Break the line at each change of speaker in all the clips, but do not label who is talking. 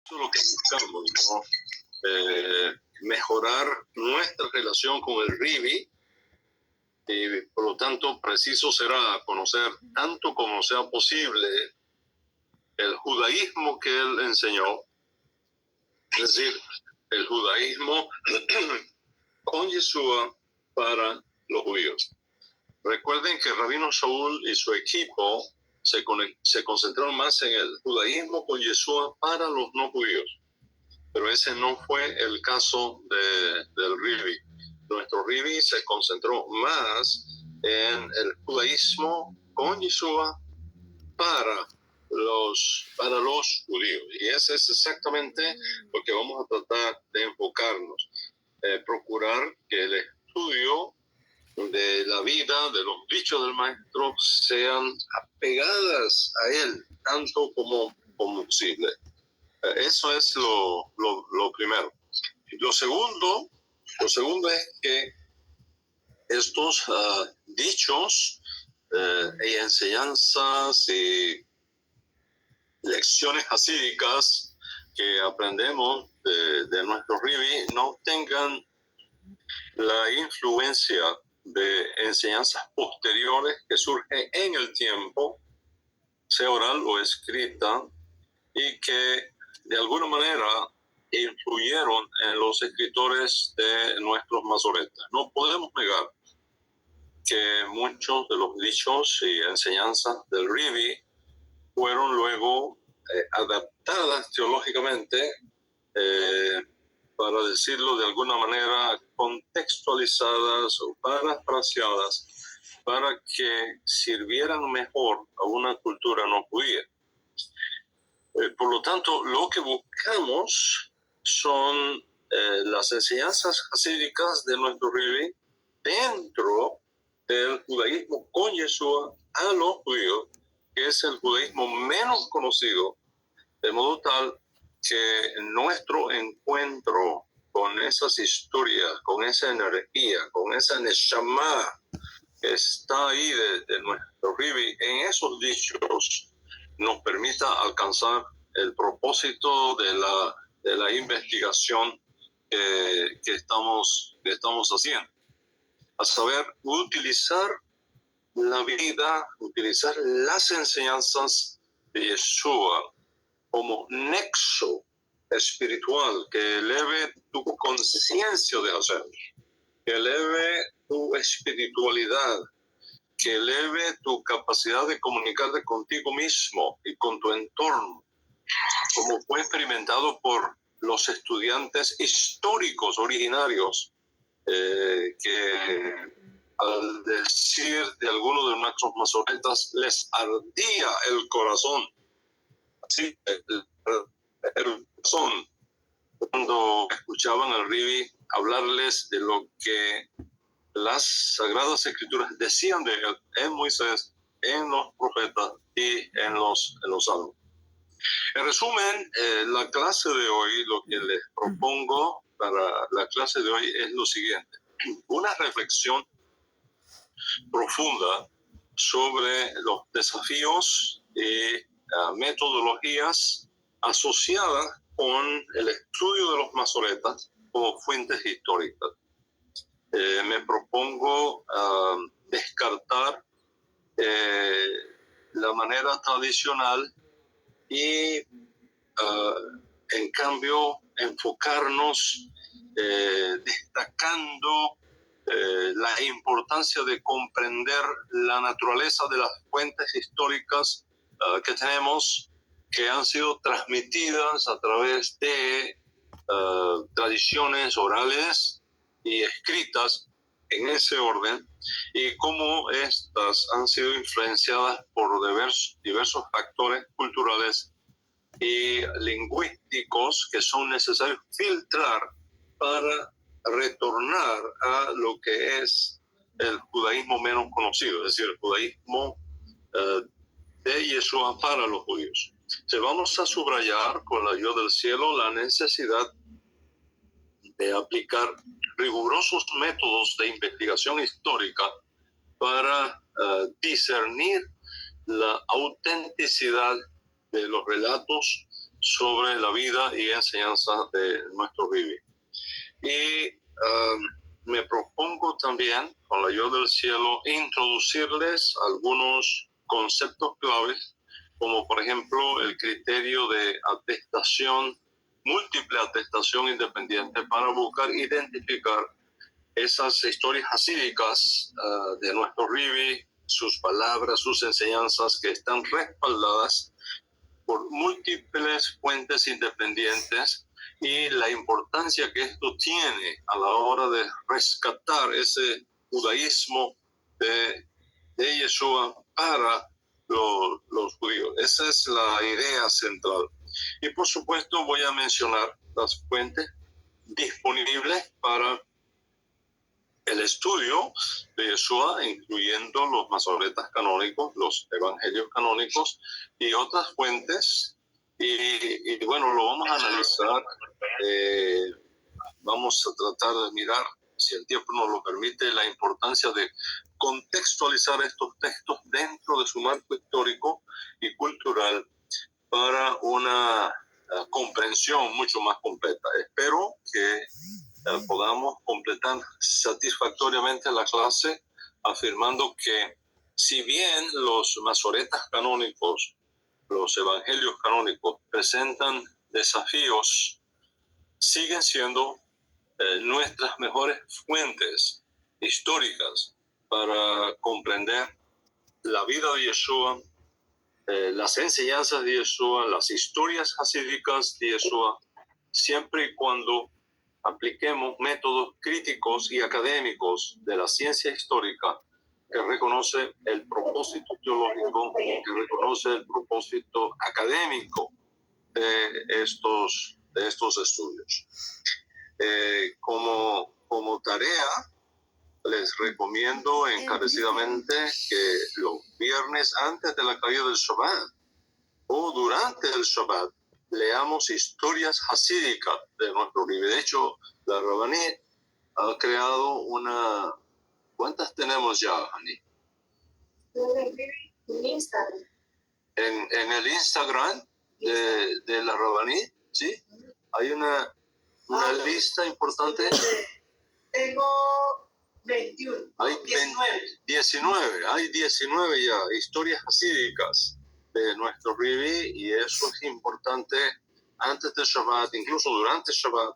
Eso es lo que buscamos, ¿no? Mejorar nuestra relación con el Rivi, y por lo tanto preciso será conocer tanto como sea posible el judaísmo que él enseñó, es decir, el judaísmo con Yeshua para los judíos. Recuerden que Rabino Shaul y su equipo se concentraron más en el judaísmo con Yeshua para los no judíos, pero ese no fue el caso del Rivi. Nuestro Rivi se concentró más en el judaísmo con Yeshua para los judíos, y ese es exactamente lo que vamos a tratar de enfocarnos, procurar que el estudio de la vida, de los dichos del maestro, sean apegadas a él tanto como posible. Eso es lo primero. Lo segundo es que estos dichos y enseñanzas y lecciones hasídicas que aprendemos de nuestro Rivi no tengan la influencia de enseñanzas posteriores que surgen en el tiempo, sea oral o escrita, y que de alguna manera influyeron en los escritores de nuestros masoretas. No podemos negar que muchos de los dichos y enseñanzas del Rivi fueron luego adaptadas teológicamente, para decirlo de alguna manera, contextualizadas o parafraseadas para que sirvieran mejor a una cultura no judía. Por lo tanto, lo que buscamos son las enseñanzas hasídicas de nuestro Rivi dentro del judaísmo con Yeshua a los judíos, que es el judaísmo menos conocido, de modo tal que nuestro encuentro con esas historias, con esa energía, con esa neshama que está ahí de nuestro Rivi, en esos dichos, nos permita alcanzar el propósito de la investigación que estamos haciendo, a saber, utilizar la vida, utilizar las enseñanzas de Yeshua como nexo espiritual que eleve tu conciencia de hacer, que eleve tu espiritualidad, que eleve tu capacidad de comunicarte contigo mismo y con tu entorno, como fue experimentado por los estudiantes históricos originarios, que al decir de algunos de nuestros masoretas les ardía el corazón. Sí, el corazón, cuando escuchaban al Rivi hablarles de lo que las Sagradas Escrituras decían de él en Moisés, en los profetas y en los salmos. En resumen, la clase de hoy, lo que les propongo para la clase de hoy es lo siguiente: una reflexión profunda sobre los desafíos y metodologías asociadas con el estudio de los masoretas como fuentes históricas. Me propongo descartar la manera tradicional y en cambio enfocarnos destacando la importancia de comprender la naturaleza de las fuentes históricas que tenemos, que han sido transmitidas a través de tradiciones orales y escritas en ese orden, y cómo estas han sido influenciadas por diversos factores culturales y lingüísticos que son necesarios filtrar para retornar a lo que es el judaísmo menos conocido, es decir, el judaísmo de Yeshua para los judíos. Entonces vamos a subrayar con la ayuda del cielo la necesidad de aplicar rigurosos métodos de investigación histórica para discernir la autenticidad de los relatos sobre la vida y enseñanza de nuestro vivir. Y me propongo también, con la ayuda del cielo, introducirles algunos conceptos claves, como por ejemplo el criterio de atestación, múltiple atestación independiente, para buscar identificar esas historias hasídicas de nuestro Rivi, sus palabras, sus enseñanzas que están respaldadas por múltiples fuentes independientes, y la importancia que esto tiene a la hora de rescatar ese judaísmo de Yeshua para los judíos. Esa es la idea central. Y por supuesto voy a mencionar las fuentes disponibles para el estudio de Yeshua, incluyendo los masoretas canónicos, los evangelios canónicos y otras fuentes. Y bueno, lo vamos a analizar. Vamos a tratar de mirar, si el tiempo nos lo permite, la importancia de contextualizar estos textos dentro de su marco histórico y cultural para una comprensión mucho más completa. Espero que podamos completar satisfactoriamente la clase afirmando que, si bien los masoretas canónicos, los evangelios canónicos, presentan desafíos, siguen siendo nuestras mejores fuentes históricas para comprender la vida de Yeshua, las enseñanzas de Yeshua, las historias hasídicas de Yeshua, siempre y cuando apliquemos métodos críticos y académicos de la ciencia histórica que reconoce el propósito teológico, que reconoce el propósito académico de estos estudios. Como tarea, les recomiendo encarecidamente que los viernes antes de la caída del Shabbat o durante el Shabbat leamos historias hasídicas de nuestro Rivi. De hecho, la Rabaní ha creado una... ¿Cuántas tenemos ya, Hani? En el Instagram de la Rabaní, ¿sí? Hay una lista importante.
Tengo 21.
Hay 19. Hay 19 ya historias hasídicas de nuestro Rivi, y eso es importante antes del Shabbat, incluso durante el Shabbat,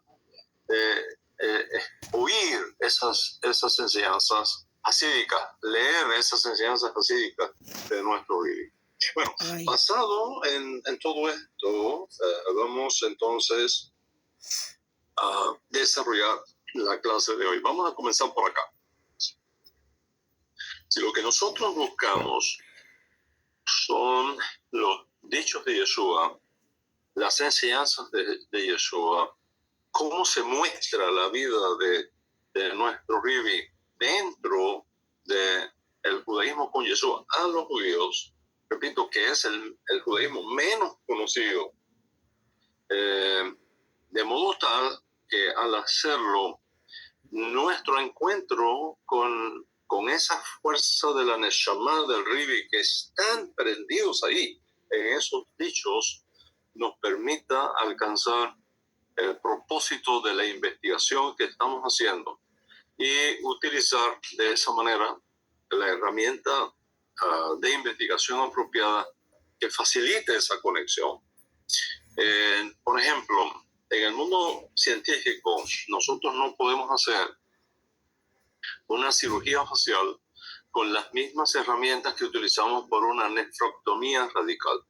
oír esas enseñanzas hasídicas, leer esas enseñanzas hasídicas de nuestro Rivi. Bueno, basado en todo esto, vamos entonces a desarrollar la clase de hoy. Vamos a comenzar por acá. Si lo que nosotros buscamos son los dichos de Yeshua, las enseñanzas de Yeshua, cómo se muestra la vida de nuestro Rivi dentro del judaísmo con Yeshua a los judíos, repito que es el judaísmo menos conocido, de modo tal que al hacerlo, nuestro encuentro con esa fuerza de la Neshama del Rivi que están prendidos ahí en esos dichos, nos permita alcanzar el propósito de la investigación que estamos haciendo y utilizar de esa manera la herramienta de investigación apropiada que facilite esa conexión. Por ejemplo, en el mundo científico, nosotros no podemos hacer una cirugía facial con las mismas herramientas que utilizamos por una nefrectomía radical.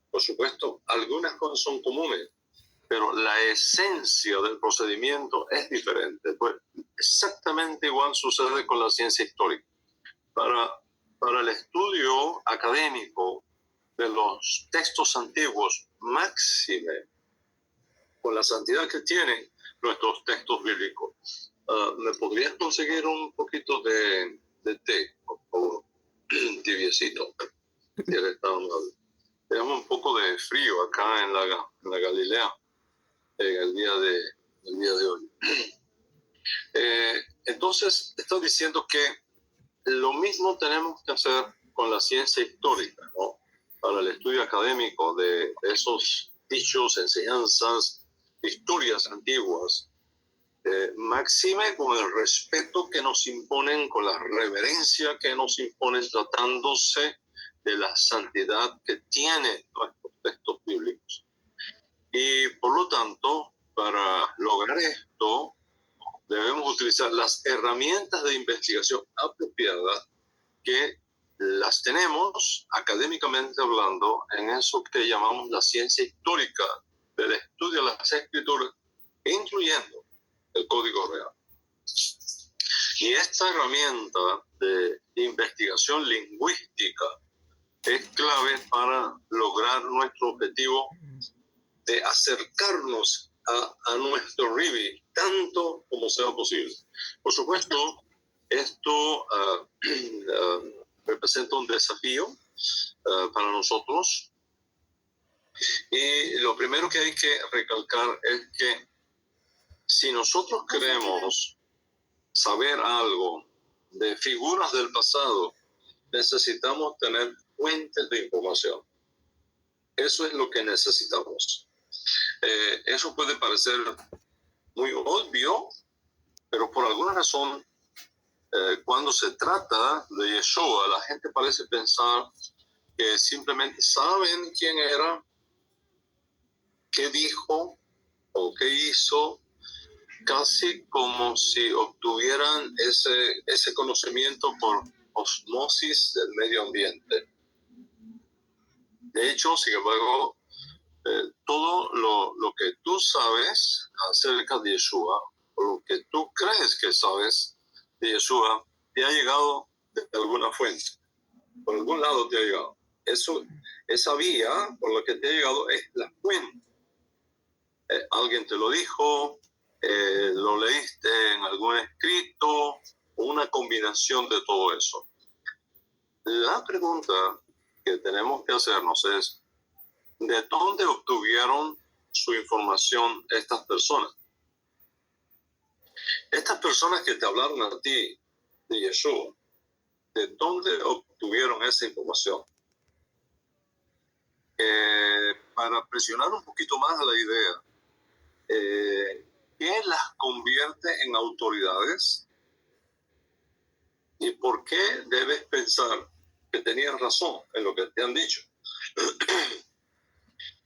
Por supuesto, algunas cosas son comunes, pero la esencia del procedimiento es diferente. Pues exactamente igual sucede con la ciencia histórica. Para el estudio académico de los textos antiguos, máxime con la santidad que tienen nuestros textos bíblicos. ¿Me podrías conseguir un poquito de té, por favor? Tibiecito. Tenemos un poco de frío acá en la Galilea en el día de hoy. Entonces, estoy diciendo que lo mismo tenemos que hacer con la ciencia histórica, ¿no? Para el estudio académico de esos dichos, enseñanzas, historias antiguas, máxime con el respeto que nos imponen, con la reverencia que nos imponen, tratándose de la santidad que tienen nuestros textos bíblicos. Y por lo tanto, para lograr esto, debemos utilizar las herramientas de investigación apropiadas que las tenemos académicamente hablando en eso que llamamos la ciencia histórica del estudio de las escrituras, incluyendo el Código Real. Y esta herramienta de investigación lingüística es clave para lograr nuestro objetivo de acercarnos a nuestro RIBI tanto como sea posible. Por supuesto, esto representa un desafío para nosotros. Y lo primero que hay que recalcar es que si nosotros queremos saber algo de figuras del pasado, necesitamos tener fuentes de información. Eso es lo que necesitamos. Eso puede parecer muy obvio, pero por alguna razón, cuando se trata de Yeshua, la gente parece pensar que simplemente saben quién era, qué dijo o qué hizo, casi como si obtuvieran ese conocimiento por osmosis del medio ambiente. De hecho, sin embargo, todo lo que tú sabes acerca de Yeshua, o lo que tú crees que sabes de Yeshua, te ha llegado de alguna fuente. Por algún lado te ha llegado. Esa vía por la que te ha llegado es la fuente. Alguien te lo dijo, lo leíste en algún escrito, o una combinación de todo eso. La pregunta que tenemos que hacernos es, ¿de dónde obtuvieron su información estas personas? Estas personas que te hablaron a ti de Yeshua, ¿de dónde obtuvieron esa información? Para presionar un poquito más a la idea, ¿qué las convierte en autoridades? ¿Y por qué debes pensar que tenían razón en lo que te han dicho?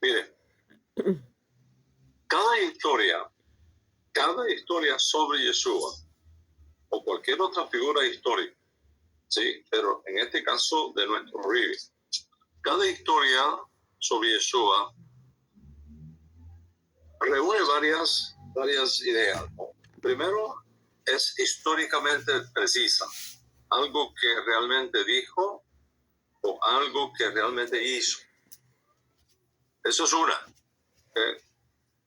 Mire, cada historia sobre Yeshua o cualquier otra figura histórica, sí, pero en este caso de nuestro RIBI, cada historia sobre Yeshua reúne varias ideas, ¿no? Primero, es históricamente precisa, algo que realmente dijo o algo que realmente hizo. Eso es una.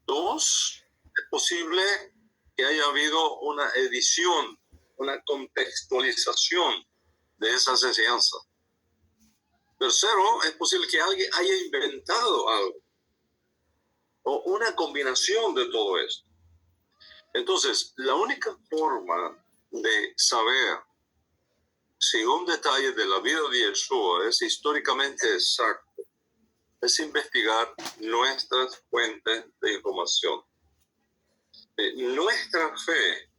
Dos, es posible que haya habido una edición, una contextualización de esas enseñanzas. Tercero, es posible que alguien haya inventado algo o una combinación de todo esto. Entonces, la única forma de saber si un detalle de la vida de Yeshua es históricamente exacto es investigar nuestras fuentes de información. Nuestra fe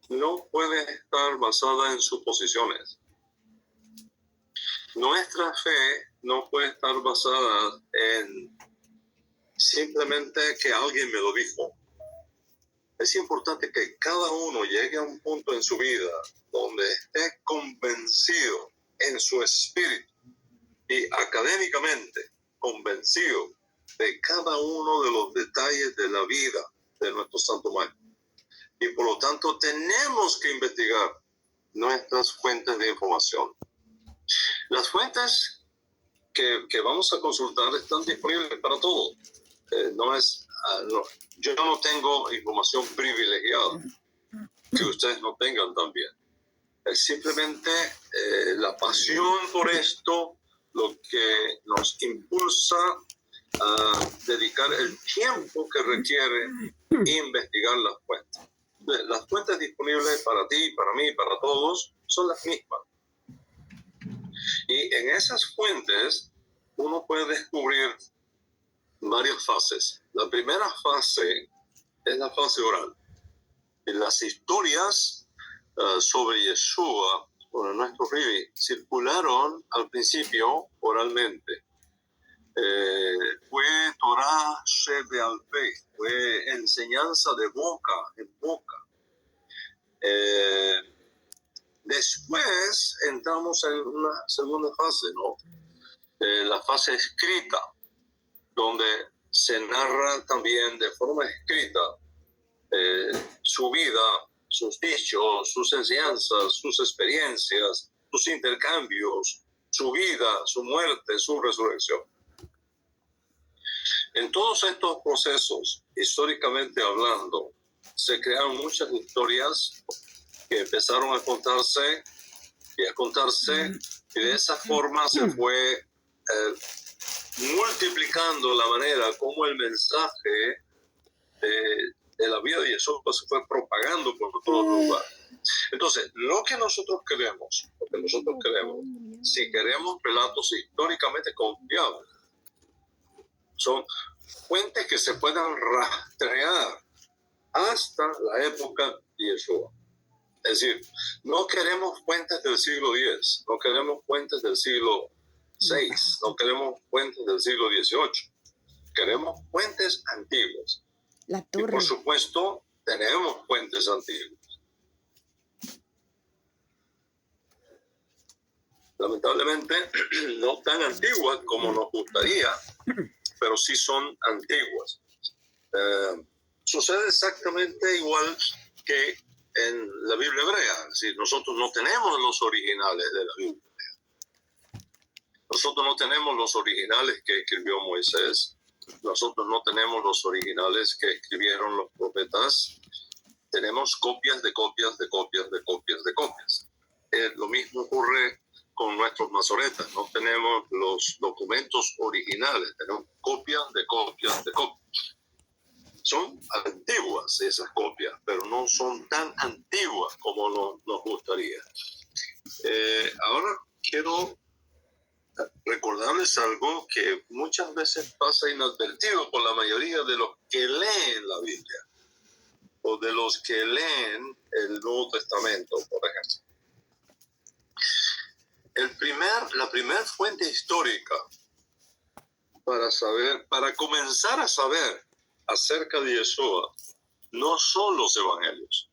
no puede estar basada en suposiciones. Nuestra fe no puede estar basada en simplemente que alguien me lo dijo. Es importante que cada uno llegue a un punto en su vida donde esté convencido en su espíritu y académicamente convencido de cada uno de los detalles de la vida de nuestro Santo Maestro. Y por lo tanto tenemos que investigar nuestras fuentes de información. Las fuentes que vamos a consultar están disponibles para todos. Yo no tengo información privilegiada que ustedes no tengan también. Es simplemente la pasión por esto lo que nos impulsa a dedicar el tiempo que requiere investigar las fuentes. Las fuentes disponibles para ti, para mí, para todos son las mismas. Y en esas fuentes uno puede descubrir varias fases. La primera fase es la fase oral. Y las historias sobre Yeshua, sobre nuestro Rivi, circularon al principio oralmente. Fue Torah Shebe'al Peh, fue enseñanza de boca en boca. Después entramos en una segunda fase, ¿no? La fase escrita, donde se narra también de forma escrita su vida, sus dichos, sus enseñanzas, sus experiencias, sus intercambios, su vida, su muerte, su resurrección. En todos estos procesos, históricamente hablando, se crearon muchas historias que empezaron a contarse, y de esa forma se fue multiplicando la manera como el mensaje de la vida de Jesús se fue propagando por todos los lugares. Entonces, lo que nosotros queremos, si queremos relatos históricamente confiables, son fuentes que se puedan rastrear hasta la época de Yeshua. Es decir, no queremos fuentes del siglo X, no queremos fuentes del siglo VI, no queremos fuentes del siglo XVIII, queremos fuentes antiguas. Y por supuesto, tenemos fuentes antiguas. Lamentablemente, no tan antiguas como nos gustaría, pero sí son antiguas. Sucede exactamente igual que en la Biblia hebrea. Es decir, nosotros no tenemos los originales de la Biblia hebrea. Nosotros no tenemos los originales que escribió Moisés. Nosotros no tenemos los originales que escribieron los profetas. Tenemos copias de copias de copias de copias de copias. Lo mismo ocurre con nuestros masoretas. No tenemos los documentos originales. Tenemos copias de copias de copias. Son antiguas esas copias, pero no son tan antiguas como nos gustaría. Ahora quiero recordarles algo que muchas veces pasa inadvertido por la mayoría de los que leen la Biblia o de los que leen el Nuevo Testamento, por ejemplo. La primera fuente histórica para comenzar a saber acerca de Yeshua, no son los evangelios,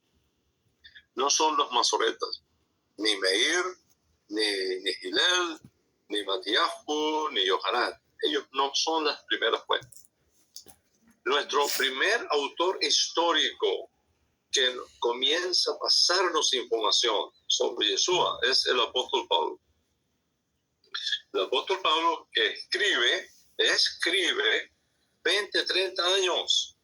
no son los masoretas, ni Meir, ni Hillel, ni Matiahu, ni Yohanan. Ellos no son las primeras fuentes. Nuestro primer autor histórico que comienza a pasarnos información sobre Yeshua es el apóstol Pablo. El apóstol Pablo que escribe 20, 30 años,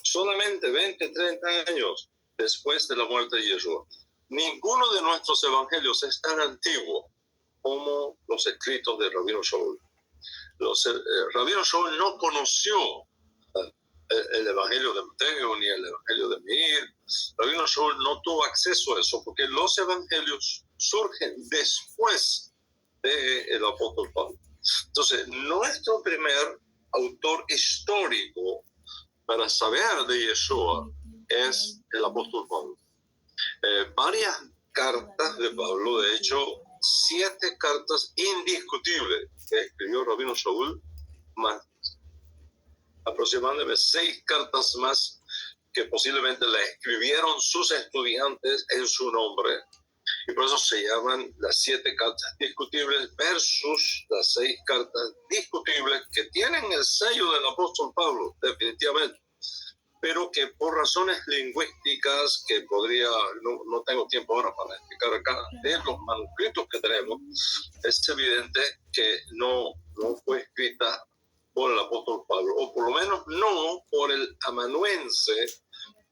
solamente 20, 30 años después de la muerte de Yeshua. Ninguno de nuestros evangelios es tan antiguo como los escritos de Rabino Shaul. Rabino Shaul no conoció el evangelio de Mateo ni el evangelio de Meir. Rabino Shaul no tuvo acceso a eso porque los evangelios surgen después del apóstol Pablo. Entonces, nuestro primer autor histórico para saber de Yeshua es el apóstol Pablo. Varias cartas de Pablo, de hecho, 7 cartas indiscutibles que escribió Rabino Shaul, más aproximadamente 6 cartas más que posiblemente la escribieron sus estudiantes en su nombre. Y por eso se llaman las 7 cartas discutibles versus las 6 cartas discutibles que tienen el sello del apóstol Pablo, definitivamente, pero que por razones lingüísticas que no tengo tiempo ahora para explicar acá, de los manuscritos que tenemos, es evidente que no fue escrita por el apóstol Pablo, o por lo menos no por el amanuense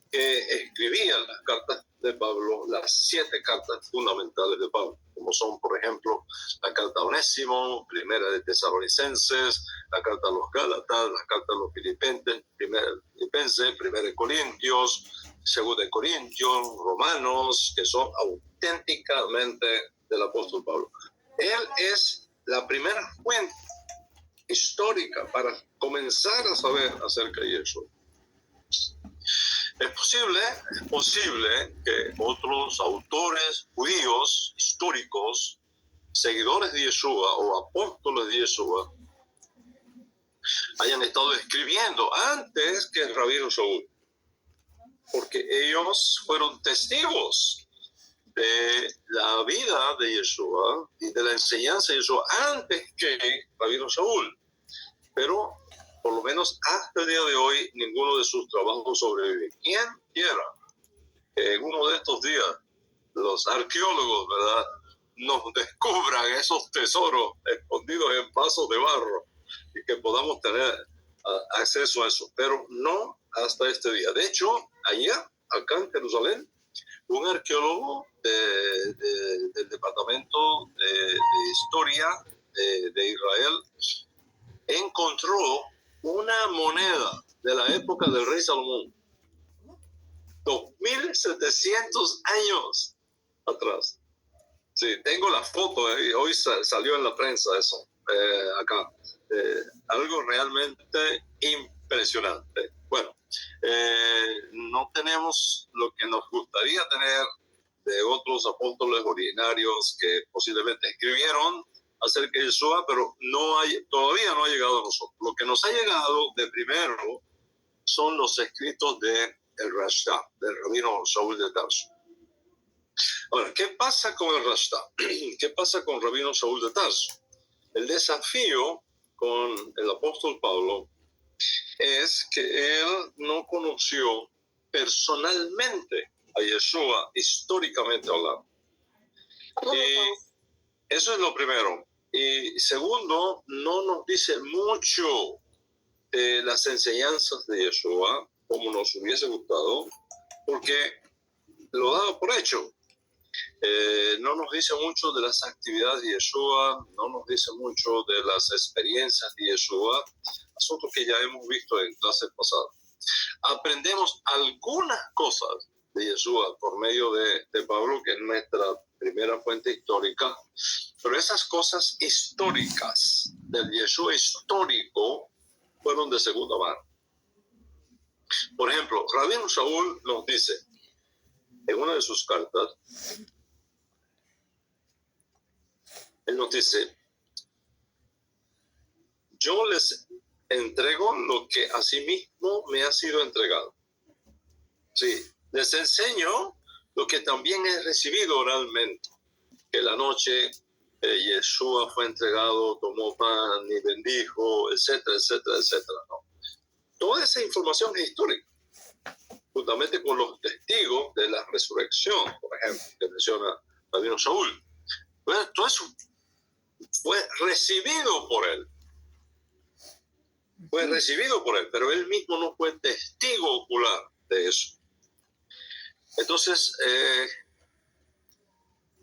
que escribía las cartas de Pablo, las 7 cartas fundamentales de Pablo, como son, por ejemplo, la carta a Onésimo, primera de Tesalonicenses, la carta a los Gálatas, la carta a los Filipenses, primera de Corintios, segunda de Corintios, Romanos, que son auténticamente del apóstol Pablo. Él es la primera fuente histórica para comenzar a saber acerca de Yeshua. Es posible que otros autores judíos históricos, seguidores de Yeshua o apóstoles de Yeshua, hayan estado escribiendo antes que el rabino Shaul, porque ellos fueron testigos de la vida de Yeshua y de la enseñanza de Yeshua antes que el rabino Shaul. Pero por lo menos hasta el día de hoy, ninguno de sus trabajos sobrevive. ¿Quién quiera que en uno de estos días los arqueólogos, ¿verdad?, nos descubran esos tesoros escondidos en vasos de barro y que podamos tener acceso a eso? Pero no hasta este día. De hecho, allá, acá en Jerusalén, un arqueólogo del Departamento de Historia de Israel encontró una moneda de la época del rey Salomón, 2700 años atrás. Sí, tengo la foto, hoy salió en la prensa eso, acá. Algo realmente impresionante. Bueno, no tenemos lo que nos gustaría tener de otros apóstoles originarios que posiblemente escribieron acerca de Yeshua, pero todavía no ha llegado a nosotros. Lo que nos ha llegado de primero son los escritos de el Rashtá, del rabino Shaul de Tarso. Ahora, ¿qué pasa con el Rashtá? ¿Qué pasa con el rabino Shaul de Tarso? El desafío con el apóstol Pablo es que él no conoció personalmente a Yeshua históricamente hablando. Y eso es lo primero. Y segundo, no nos dice mucho de las enseñanzas de Yeshua como nos hubiese gustado, porque lo daba por hecho. No nos dice mucho de las actividades de Yeshua, no nos dice mucho de las experiencias de Yeshua, asuntos que ya hemos visto en clases pasadas. Aprendemos algunas cosas de Yeshua por medio de Pablo, que es nuestra primera fuente histórica, pero esas cosas históricas del Yeshua histórico fueron de segunda mano. Por ejemplo, Rabino Shaul nos dice en una de sus cartas, él nos dice: yo les entrego lo que asimismo me ha sido entregado. Sí, les enseño lo que también he recibido oralmente, que la noche Yeshua fue entregado, tomó pan y bendijo, etcétera, etcétera, etcétera. ¿No? Toda esa información es histórica, juntamente con los testigos de la resurrección, por ejemplo, que menciona Rabino Shaul. Bueno, todo eso fue recibido por él. Fue recibido por él, pero él mismo no fue testigo ocular de eso. Entonces,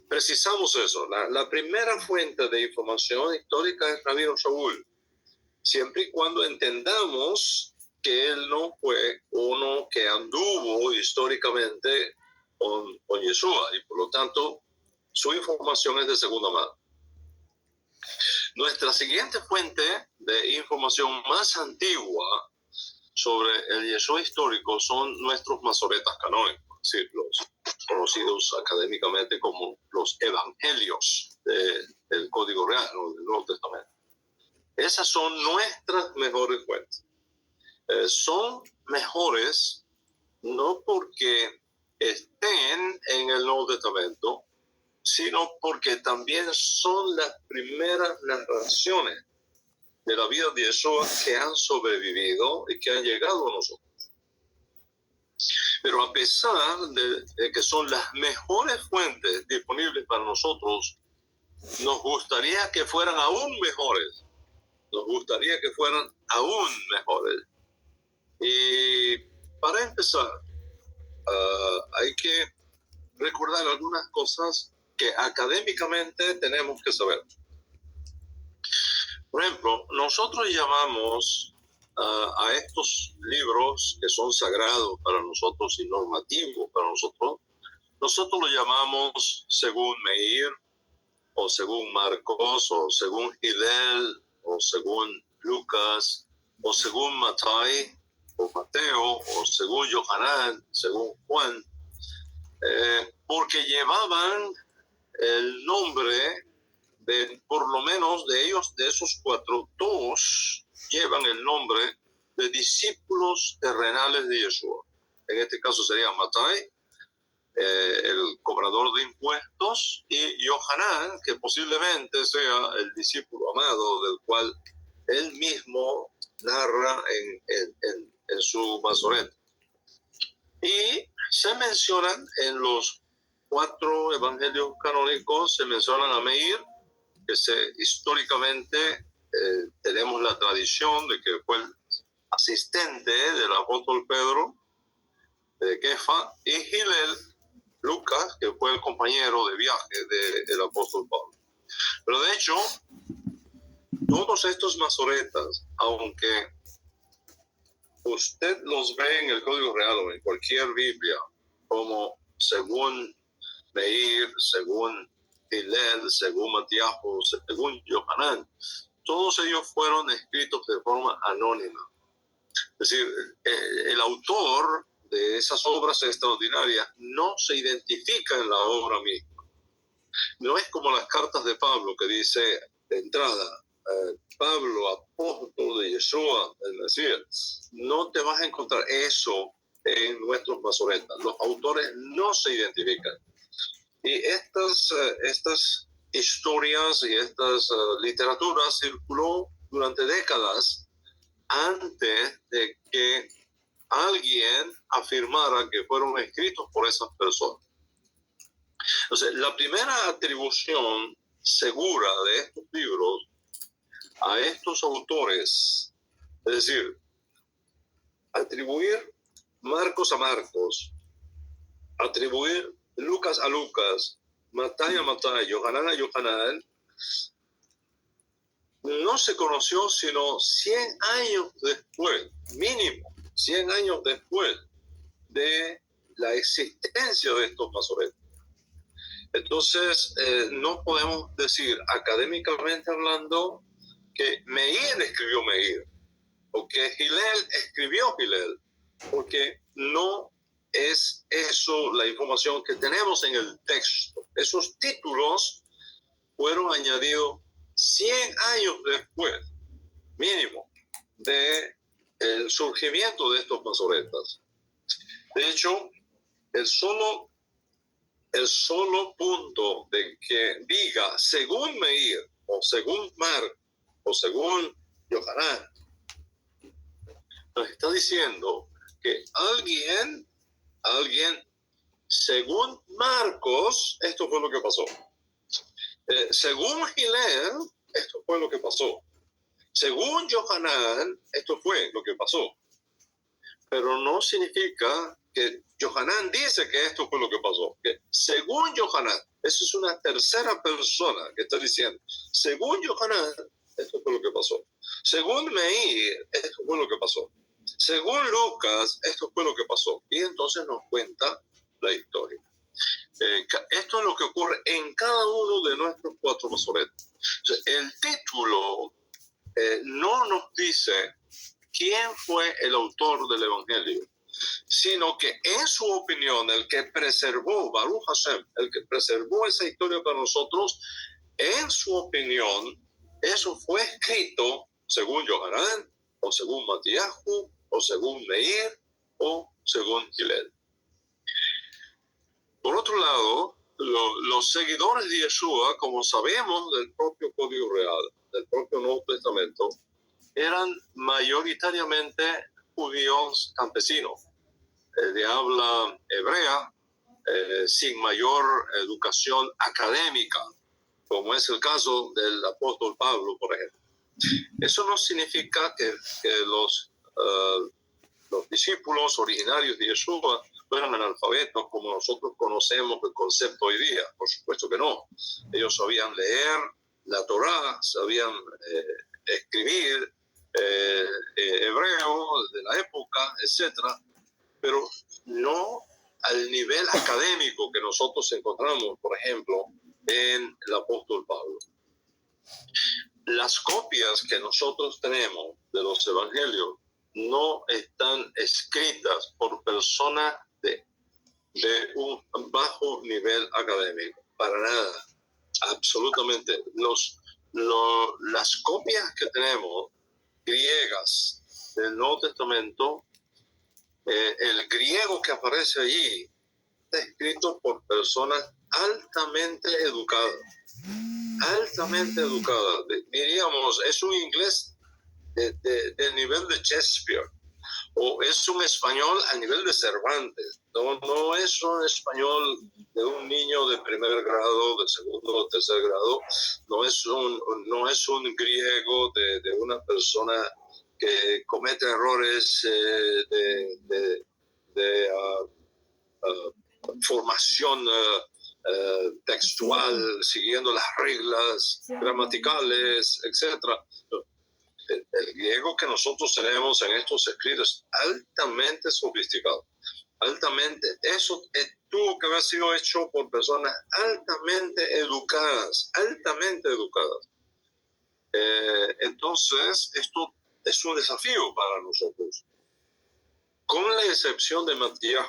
precisamos eso. La primera fuente de información histórica es Rabino Shaul, siempre y cuando entendamos que él no fue uno que anduvo históricamente con Yeshua, y por lo tanto su información es de segunda mano. Nuestra siguiente fuente de información más antigua sobre el Yeshua histórico son nuestros masoretas canónicos, es decir, los conocidos académicamente como los evangelios del Código Real o del Nuevo Testamento. Esas son nuestras mejores fuentes. Son mejores no porque estén en el Nuevo Testamento, sino porque también son las primeras narraciones de la vida de Yeshua que han sobrevivido y que han llegado a nosotros. Pero a pesar de que son las mejores fuentes disponibles para nosotros, nos gustaría que fueran aún mejores. Nos gustaría que fueran aún mejores. Y para empezar, hay que recordar algunas cosas que académicamente tenemos que saber. Por ejemplo, nosotros llamamos a estos libros que son sagrados para nosotros y normativos para nosotros lo llamamos según Meir, o según Marcos, o según Hillel, o según Lucas, o según Matay, o Mateo, o según Yohanan, según Juan, porque llevaban el nombre de, por lo menos de ellos, de esos cuatro, dos llevan el nombre de discípulos terrenales de Yeshua. En este caso sería Matay, el cobrador de impuestos, y Yohanan, que posiblemente sea el discípulo amado del cual él mismo narra en su Masoret. Y se mencionan en los 4 evangelios canónicos, se mencionan a Meir, que históricamente tenemos la tradición de que fue el asistente del apóstol Pedro, de Kefa, y Hillel, Lucas, que fue el compañero de viaje del apóstol Pablo. Pero de hecho, todos estos masoretas, aunque usted los ve en el Código Real o en cualquier Biblia, como según Meir, según Hillel, según Matiajo, según Yohanan, todos ellos fueron escritos de forma anónima. Es decir, el autor de esas obras extraordinarias no se identifica en la obra misma. No es como las cartas de Pablo, que dice de entrada, Pablo, apóstol de Yeshua, el Mesías. No te vas a encontrar eso en nuestros masoretas. Los autores no se identifican. Y estas historias y estas literaturas circuló durante décadas antes de que alguien afirmara que fueron escritos por esas personas. Entonces, la primera atribución segura de estos libros a estos autores, es decir, atribuir Marcos a Marcos, atribuir Lucas a Lucas, Matay a Matay, Yohanan a Yohanan, no se conoció sino 100 años después, mínimo 100 años después de la existencia de estos masoretas. Entonces, no podemos decir académicamente hablando que Meir escribió Meir, o que Hillel escribió Hillel, porque no es eso la información que tenemos en el texto. Esos títulos fueron añadidos 100 años después, mínimo, del surgimiento de estos masoretas. De hecho, el solo punto de que diga según Meir, o según Marc, o según Yohanan, nos está diciendo que alguien, según Marcos, esto fue lo que pasó. Según Hillel, esto fue lo que pasó. Según Yohanan, esto fue lo que pasó. Pero no significa que Yohanan dice que esto fue lo que pasó. Que según Yohanan, eso es una tercera persona que está diciendo, según Yohanan, esto fue lo que pasó. Según Meir, esto fue lo que pasó. Según Lucas, esto fue lo que pasó. Y entonces nos cuenta la historia. Esto es lo que ocurre en cada uno de nuestros 4 masoretas. El título no nos dice quién fue el autor del Evangelio, sino que en su opinión, el que preservó, Baruch Hashem, el que preservó esa historia para nosotros, en su opinión, eso fue escrito según Yohanan, o según Matiahu, o según Meir, o según Hillel. Por otro lado, los seguidores de Yeshua, como sabemos del propio Código Real, del propio Nuevo Testamento, eran mayoritariamente judíos campesinos, de habla hebrea, sin mayor educación académica, como es el caso del apóstol Pablo, por ejemplo. Eso no significa que los discípulos originarios de Yeshua fueran analfabetos como nosotros conocemos el concepto hoy día. Por supuesto que no. Ellos sabían leer la Torá, sabían escribir hebreo de la época, etcétera, pero no al nivel académico que nosotros encontramos, por ejemplo, en el apóstol Pablo. Las copias que nosotros tenemos de los evangelios no están escritas por personas de un bajo nivel académico, para nada, absolutamente. Las copias que tenemos griegas del Nuevo Testamento, el griego que aparece allí está escrito por personas altamente educadas, diríamos, es un inglés del nivel de Shakespeare, o es un español a nivel de Cervantes. No es un español de un niño de primer grado, de segundo o tercer grado, no es un griego de una persona que comete errores de formación textual, siguiendo las reglas gramaticales, etc. El griego que nosotros tenemos en estos escritos es altamente sofisticado, eso tuvo que haber sido hecho por personas altamente educadas. Entonces, esto es un desafío para nosotros. Con la excepción de Matías,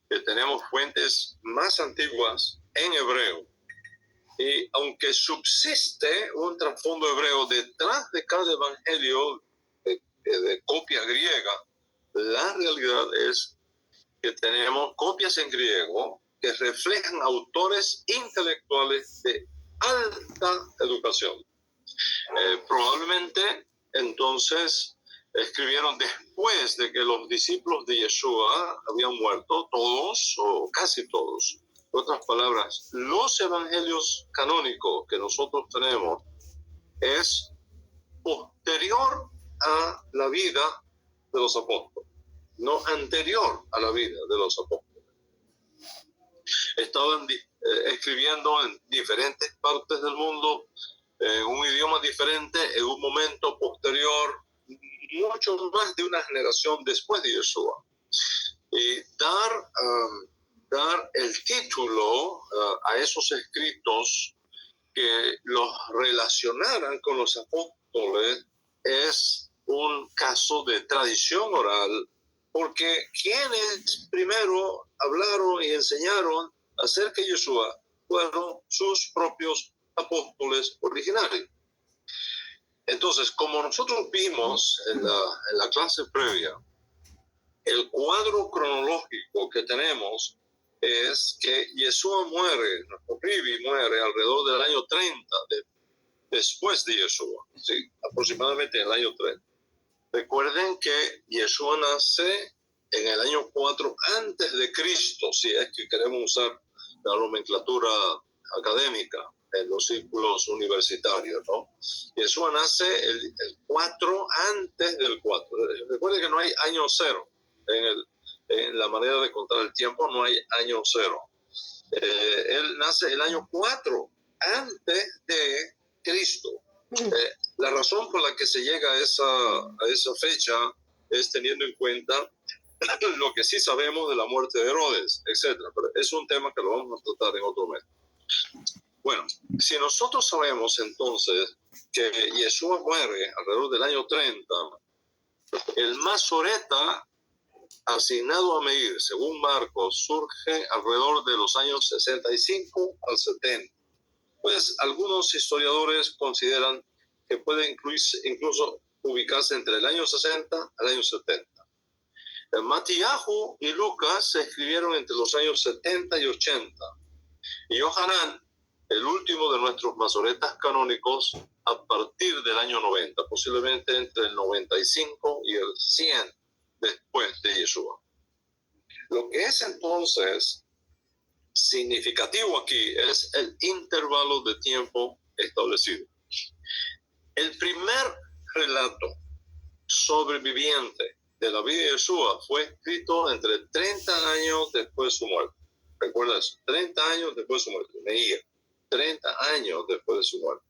que tenemos fuentes más antiguas en hebreo, y aunque subsiste un trasfondo hebreo detrás de cada evangelio de copia griega, la realidad es que tenemos copias en griego que reflejan autores intelectuales de alta educación. Probablemente entonces escribieron después de que los discípulos de Yeshua habían muerto, todos o casi todos. En otras palabras, los evangelios canónicos que nosotros tenemos es posterior a la vida de los apóstoles, no anterior a la vida de los apóstoles. Estaban escribiendo en diferentes partes del mundo, en un idioma diferente, en un momento posterior, mucho más de una generación después de Yeshua. Y dar el título a esos escritos que los relacionaran con los apóstoles es un caso de tradición oral, porque quienes primero hablaron y enseñaron acerca de Yeshua fueron sus propios apóstoles originarios. Entonces, como nosotros vimos en la clase previa, el cuadro cronológico que tenemos es que Yeshua muere, nuestro Rivi muere alrededor del año 30 después de Yeshua, ¿sí? Aproximadamente en el año 30. Recuerden que Yeshua nace en el año 4 antes de Cristo, si es que queremos usar la nomenclatura académica en los círculos universitarios, ¿no? Yeshua nace el 4 antes del 4. Recuerden que no hay año cero en la manera de contar el tiempo, no hay año cero. Él nace el año 4 antes de Cristo. La razón por la que se llega a esa fecha es teniendo en cuenta lo que sí sabemos de la muerte de Herodes, etc. Pero es un tema que lo vamos a tratar en otro mes. Bueno, si nosotros sabemos entonces que Yeshua muere alrededor del año 30, el Masoreta asignado a medir, según Marcos, surge alrededor de los años 65 al 70. Pues algunos historiadores consideran que puede incluso ubicarse entre el año 60 al año 70. Matías y Lucas se escribieron entre los años 70 y 80. Y Yohanan, el último de nuestros masoretas canónicos, a partir del año 90, posiblemente entre el 95 y el 100 después de Yeshua. Lo que es entonces significativo aquí es el intervalo de tiempo establecido. El primer relato sobreviviente de la vida de Yeshua fue escrito entre 30 años después de su muerte. Recuerda eso, 30 años después de su muerte. Meía, 30 años después de su muerte.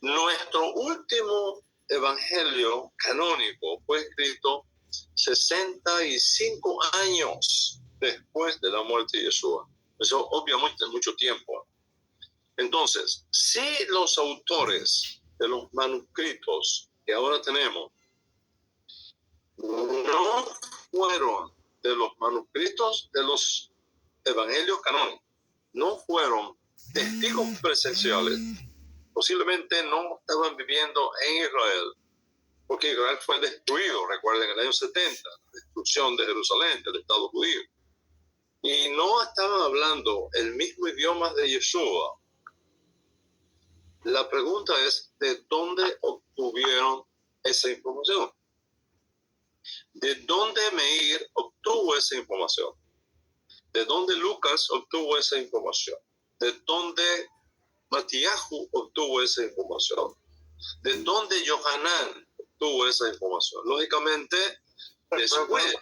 Nuestro último evangelio canónico fue escrito 65 años después de la muerte de Yeshua. Eso obviamente es mucho tiempo. Entonces, si los autores de los manuscritos que ahora tenemos no fueron de los manuscritos de los evangelios canónicos, no fueron testigos presenciales, posiblemente no estaban viviendo en Israel, porque Israel fue destruido, recuerden, en el año 70, la destrucción de Jerusalén, del Estado judío, y no estaban hablando el mismo idioma de Yeshua. La pregunta es, ¿de dónde obtuvieron esa información? ¿De dónde Meir obtuvo esa información? ¿De dónde Lucas obtuvo esa información? ¿De dónde Matiyahu obtuvo esa información? ¿De dónde Yohanan obtuvo esa información? Lógicamente, después...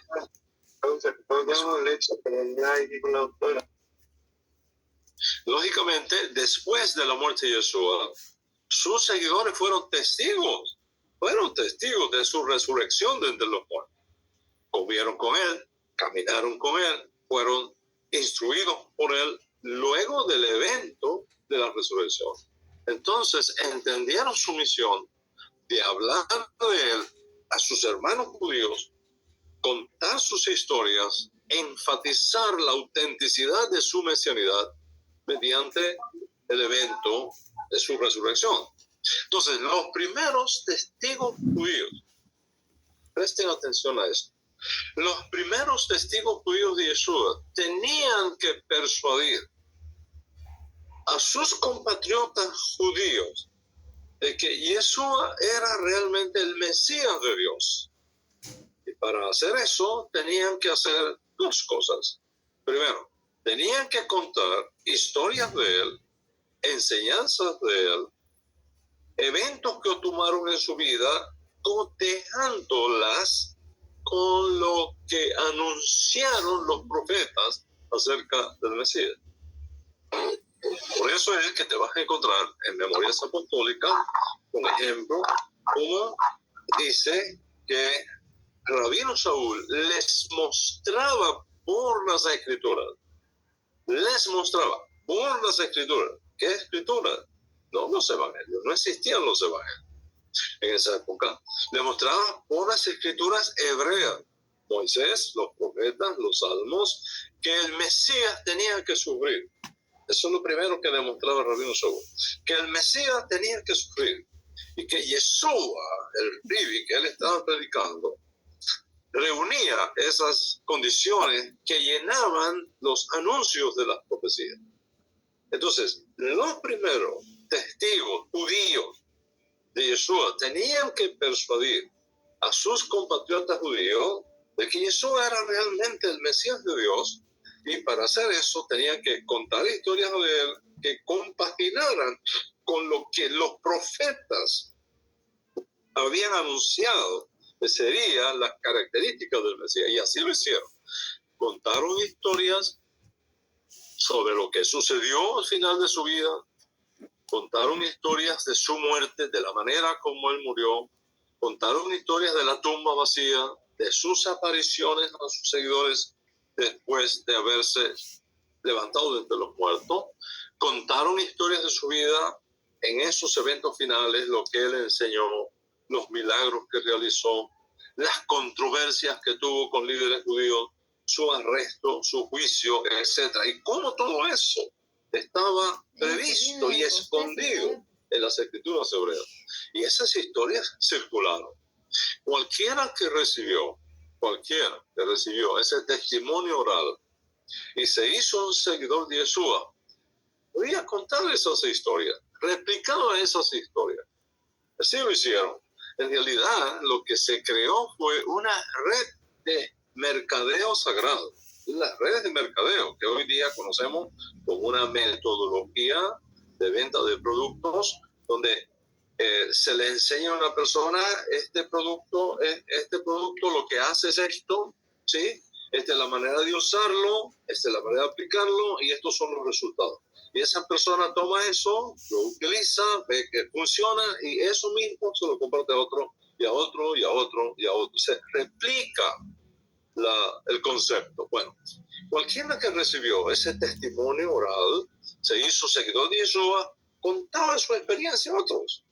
Lógicamente, después de la muerte de Yeshua, sus seguidores fueron testigos de su resurrección de entre los muertos. Comieron con él, caminaron con él, fueron instruidos por él luego del evento de la resurrección. Entonces entendieron su misión de hablar de él a sus hermanos judíos, contar sus historias, enfatizar la autenticidad de su mesianidad mediante el evento de su resurrección. Entonces, los primeros testigos judíos, presten atención a esto, los primeros testigos judíos de Yeshua tenían que persuadir a sus compatriotas judíos de que Yeshua era realmente el Mesías de Dios. Y para hacer eso tenían que hacer dos cosas. Primero, tenían que contar historias de él, enseñanzas de él, eventos que tomaron en su vida, cotejándolas con lo que anunciaron los profetas acerca del Mesías. Por eso es que te vas a encontrar en Memorias Apostólicas, por ejemplo, como dice que Rabino Saúl les mostraba por las Escrituras. Les mostraba por las Escrituras. ¿Qué Escrituras? No los Evangelios. No existían los Evangelios en esa época. Les mostraba por las Escrituras hebreas. Moisés, los profetas, los salmos, que el Mesías tenía que sufrir. Eso es lo primero que demostraba Rabino Saúl. Que el Mesías tenía que sufrir. Y que Yeshua, el Ribi que él estaba predicando, reunía esas condiciones que llenaban los anuncios de las profecías. Entonces, los primeros testigos judíos de Yeshua tenían que persuadir a sus compatriotas judíos de que Yeshua era realmente el Mesías de Dios, y para hacer eso tenían que contar historias de él que compaginaran con lo que los profetas habían anunciado que serían las características del Mesías, y así lo hicieron. Contaron historias sobre lo que sucedió al final de su vida, contaron historias de su muerte, de la manera como él murió, contaron historias de la tumba vacía, de sus apariciones a sus seguidores después de haberse levantado de entre los muertos, contaron historias de su vida en esos eventos finales, lo que él enseñó, los milagros que realizó, las controversias que tuvo con líderes judíos, su arresto, su juicio, etc. Y cómo todo eso estaba previsto y escondido en las escrituras hebreas. Y esas historias circularon. Cualquiera que recibió ese testimonio oral y se hizo un seguidor de Yeshua, podía contar esas historias, replicaba esas historias. Así lo hicieron. En realidad, lo que se creó fue una red de mercadeo sagrado. Las redes de mercadeo que hoy día conocemos como una metodología de venta de productos donde se le enseña a una persona este producto lo que hace es esto, ¿sí? Esta es la manera de usarlo, esta es la manera de aplicarlo y estos son los resultados. Y esa persona toma eso, lo utiliza, ve que funciona y eso mismo se lo comparte a otro y a otro y a otro y a otro. Se replica el concepto. Bueno, cualquiera que recibió ese testimonio oral se hizo seguidor de Yeshua, contaba su experiencia a otros.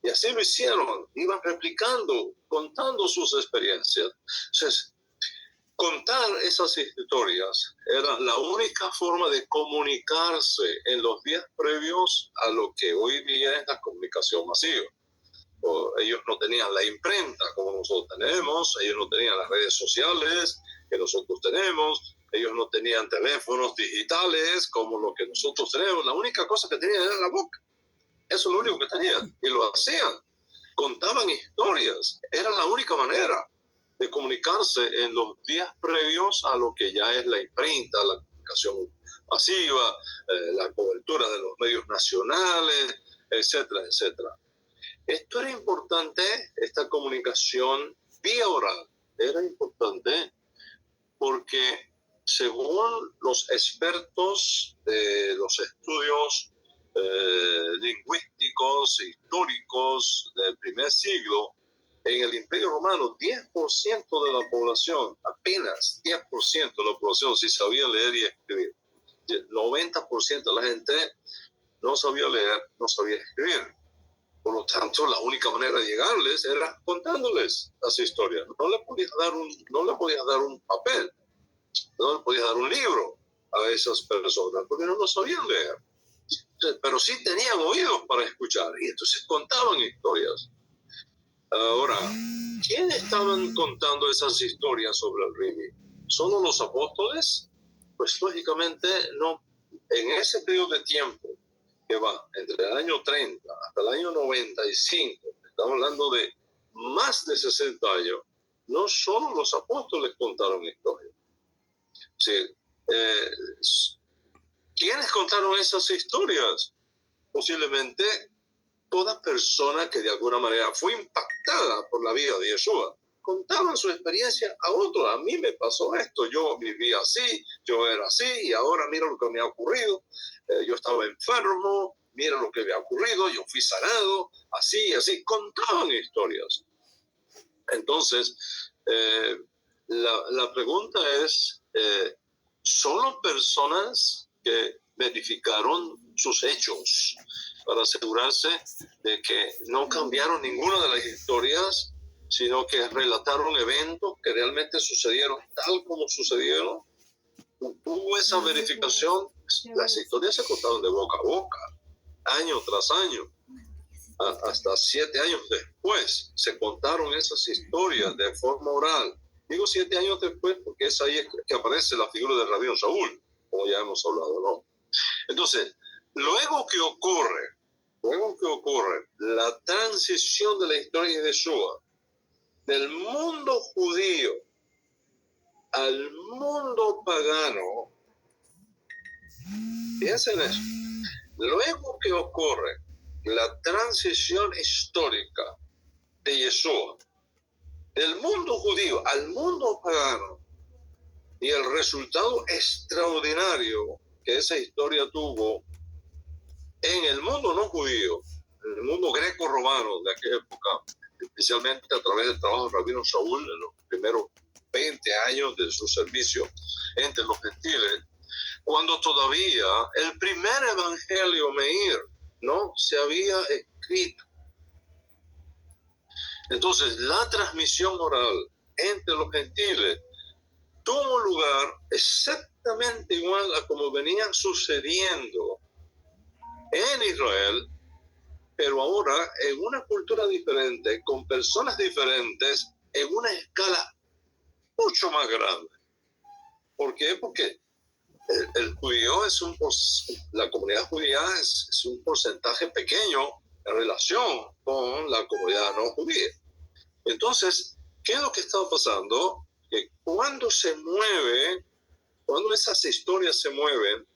Y así lo hicieron, iban replicando, contando sus experiencias. Entonces, contar esas historias era la única forma de comunicarse en los días previos a lo que hoy día es la comunicación masiva. Ellos no tenían la imprenta como nosotros tenemos, ellos no tenían las redes sociales que nosotros tenemos, ellos no tenían teléfonos digitales como lo que nosotros tenemos. La única cosa que tenían era la boca. Eso es lo único que tenían. Y lo hacían. Contaban historias. Era la única manera de comunicarse en los días previos a lo que ya es la imprenta, la comunicación masiva, la cobertura de los medios nacionales, etcétera, etcétera. Esto era importante, esta comunicación vía oral. Era importante porque según los expertos de los estudios lingüísticos e históricos del primer siglo, en el Imperio Romano, 10% de la población, apenas 10% de la población, sí sabía leer y escribir. 90% de la gente no sabía leer, no sabía escribir. Por lo tanto, la única manera de llegarles era contándoles las historias. No le podías dar un papel, no le podías dar un libro a esas personas, porque no lo sabían leer. Pero sí tenían oídos para escuchar, y entonces contaban historias. Ahora, ¿quiénes estaban contando esas historias sobre el Rivi? ¿Solo los apóstoles? Pues lógicamente no. En ese periodo de tiempo que va entre el año 30 hasta el año 95, estamos hablando de más de 60 años, no solo los apóstoles contaron historias. Sí, ¿quiénes contaron esas historias? Posiblemente toda persona que de alguna manera fue impactada por la vida de Yeshua. Contaban su experiencia a otros. A mí me pasó esto, yo viví así, yo era así, y ahora mira lo que me ha ocurrido. Yo estaba enfermo, mira lo que me ha ocurrido, yo fui sanado, así, así. Contaban historias. Entonces, la pregunta es, ¿solo personas que verificaron sus hechos para asegurarse de que no cambiaron ninguna de las historias, sino que relataron eventos que realmente sucedieron tal como sucedieron? Hubo esa verificación. Las historias se contaron de boca a boca, año tras año. Hasta 7 años después se contaron esas historias de forma oral. Digo 7 años después porque es ahí que aparece la figura del rabino Saúl, como ya hemos hablado, ¿no? Entonces, luego que ocurre la transición de la historia de Yeshua del mundo judío al mundo pagano, piensen eso, luego que ocurre la transición histórica de Yeshua del mundo judío al mundo pagano y el resultado extraordinario que esa historia tuvo en el mundo no judío, en el mundo greco-romano de aquella época, especialmente a través del trabajo de rabino Saúl en los primeros 20 años de su servicio entre los gentiles, cuando todavía el primer evangelio Meir no se había escrito. Entonces, la transmisión oral entre los gentiles tuvo lugar exactamente igual a como venía sucediendo en Israel, pero ahora en una cultura diferente, con personas diferentes, en una escala mucho más grande. ¿Por qué? Porque el judío la comunidad judía es un porcentaje pequeño en relación con la comunidad no judía. Entonces, ¿qué es lo que está pasando? Que cuando esas historias se mueven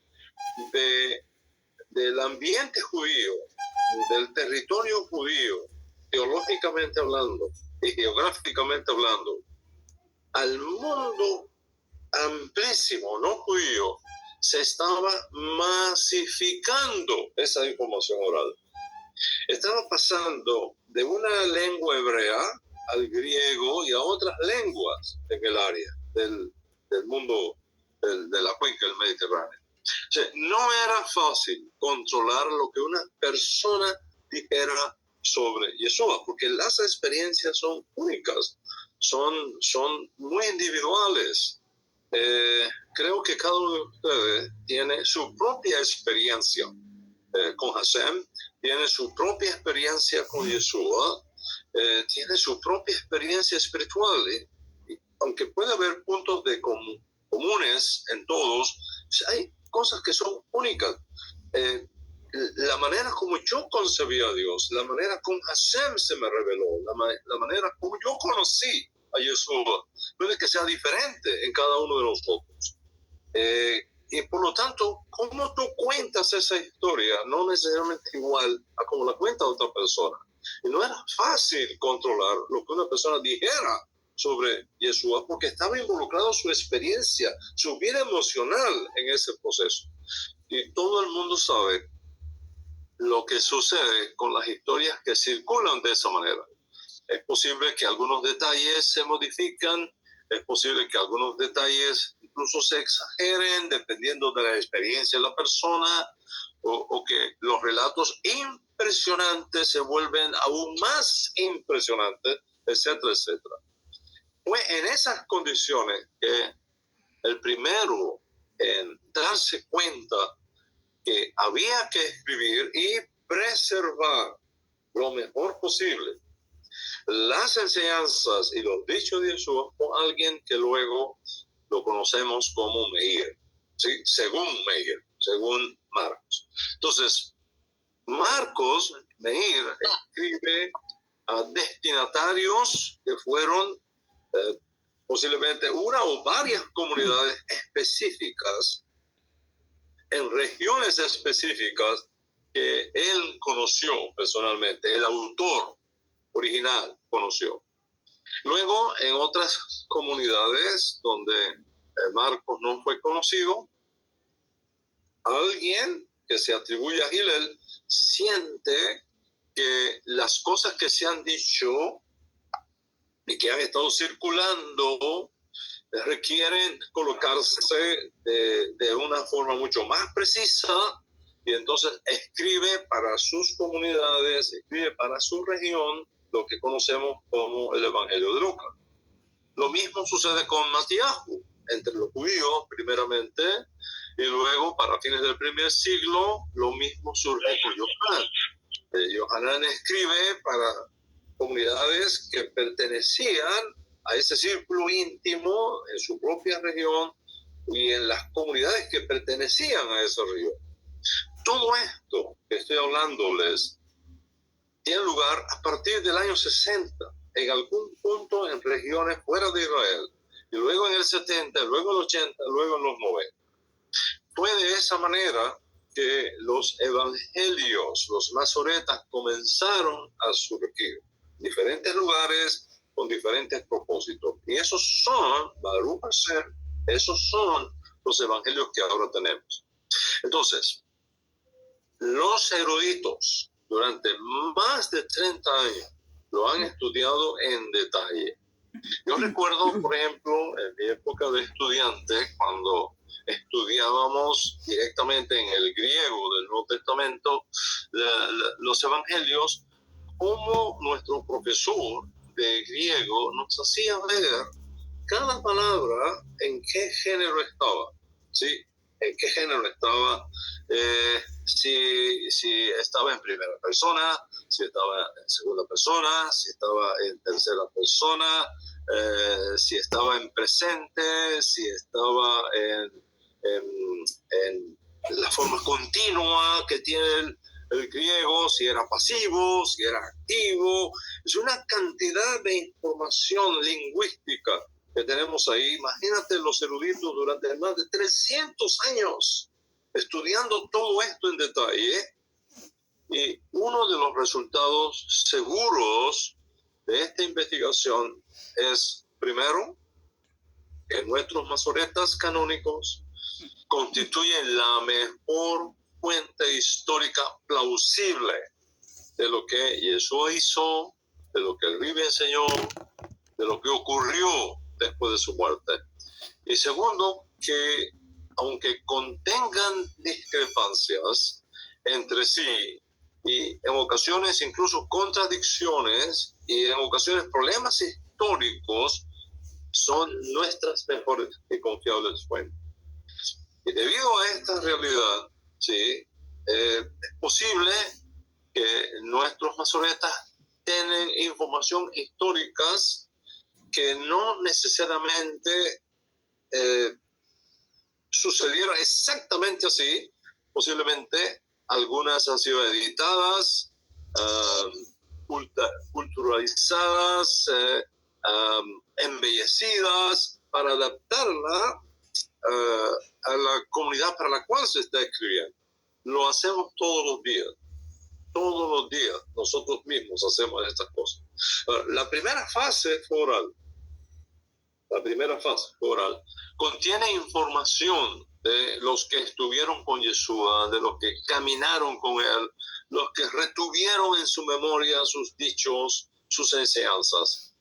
del ambiente judío, del territorio judío, teológicamente hablando y geográficamente hablando, al mundo amplísimo no judío, se estaba masificando esa información oral. Estaba pasando de una lengua hebrea al griego y a otras lenguas en el área del mundo de la cuenca del Mediterráneo. O sea, no era fácil controlar lo que una persona dijera sobre Yeshua, porque las experiencias son únicas, son muy individuales. Creo que cada uno de ustedes tiene su propia experiencia con Hashem, tiene su propia experiencia con Yeshua, tiene su propia experiencia espiritual. Aunque puede haber puntos de comunes en todos, hay cosas que son únicas. La manera como yo concebí a Dios, la manera como Hashem se me reveló, la manera como yo conocí a Yeshua, puede que sea diferente en cada uno de nosotros. Y por lo tanto, cómo tú cuentas esa historia no necesariamente igual a como la cuenta otra persona. Y no era fácil controlar lo que una persona dijera sobre Yeshua porque estaba involucrado su experiencia, su vida emocional en ese proceso. Y todo el mundo sabe lo que sucede con las historias que circulan de esa manera. Es posible que algunos detalles se modifican, es posible que algunos detalles incluso se exageren dependiendo de la experiencia de la persona, o que los relatos impresionantes se vuelven aún más impresionantes, etcétera, etcétera. Fue en esas condiciones que el primero en darse cuenta que había que escribir y preservar lo mejor posible las enseñanzas y los dichos de Yeshua con alguien que luego lo conocemos como Meir, ¿sí? Según Meir, según Marcos. Entonces, Marcos, Meir, escribe a destinatarios que fueron posiblemente una o varias comunidades específicas en regiones específicas que él conoció personalmente, el autor original conoció. Luego, en otras comunidades donde Marcos no fue conocido, alguien que se atribuye a Hillel siente que las cosas que se han dicho y que han estado circulando requieren colocarse de una forma mucho más precisa, y entonces escribe para sus comunidades, escribe para su región lo que conocemos como el Evangelio de Lucas. Lo mismo sucede con Matiahu, entre los judíos primeramente, y luego para fines del primer siglo lo mismo surge con Yohanan. Yohanan escribe para comunidades que pertenecían a ese círculo íntimo en su propia región y en las comunidades que pertenecían a esa región. Todo esto que estoy hablándoles tiene lugar a partir del año 60, en algún punto en regiones fuera de Israel, y luego en el 70, luego en el 80, luego en los 90. Fue de esa manera que los evangelios, los masoretas, comenzaron a surgir en diferentes lugares con diferentes propósitos. Y esos son, Baruch Hashem, esos son los evangelios que ahora tenemos. Entonces, los eruditos durante más de 30 años lo han estudiado en detalle. Yo recuerdo, por ejemplo, en mi época de estudiante, cuando estudiábamos directamente en el griego del Nuevo Testamento los evangelios, como nuestro profesor de griego nos hacía ver cada palabra en qué género estaba, ¿sí? En qué género estaba, si estaba en primera persona, si estaba en segunda persona, si estaba en tercera persona, si estaba en presente, si estaba en la forma continua que tiene el griego, si era pasivo, si era activo. Es una cantidad de información lingüística que tenemos ahí. Imagínate los eruditos durante más de 300 años estudiando todo esto en detalle. Y uno de los resultados seguros de esta investigación es, primero, que nuestros masoretas canónicos constituyen la mejor fuente histórica plausible de lo que Yeshua hizo, de lo que el Ribi enseñó, de lo que ocurrió después de su muerte. Y segundo, que aunque contengan discrepancias entre sí y en ocasiones incluso contradicciones y en ocasiones problemas históricos, son nuestras mejores y confiables fuentes. Y debido a esta realidad, ¿sí? Es posible que nuestros masoretas tienen información históricas que no necesariamente sucedieron exactamente así. Posiblemente algunas han sido editadas, culturalizadas, embellecidas para adaptarla a la comunidad para la cual se está escribiendo. Lo hacemos todos los días. Todos los días nosotros mismos hacemos estas cosas. La primera fase fue oral. La primera fase fue oral. Contiene información de los que estuvieron con Yeshua, de los que caminaron con él, los que retuvieron en su memoria sus dichos, sus enseñanzas.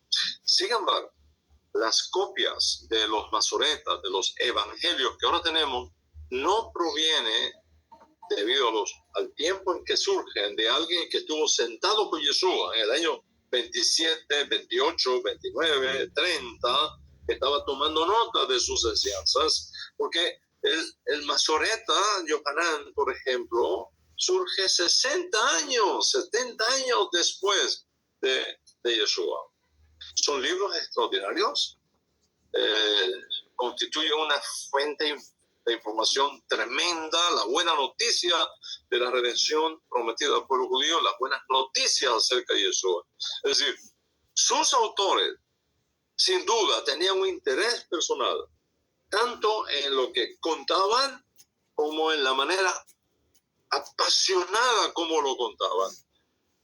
Sin embargo, las copias de los masoretas, de los evangelios que ahora tenemos, no proviene debido al tiempo en que surgen de alguien que estuvo sentado con Yeshua en el año 27, 28, 29, 30, que estaba tomando nota de sus enseñanzas, porque el masoreta Yohanan, por ejemplo, surge 60 años, 70 años después de Yeshua. Son libros extraordinarios, constituyen una fuente de información tremenda, la buena noticia de la redención prometida al pueblo judío, las buenas noticias acerca de Yeshua. Es decir, sus autores, sin duda, tenían un interés personal, tanto en lo que contaban como en la manera apasionada como lo contaban.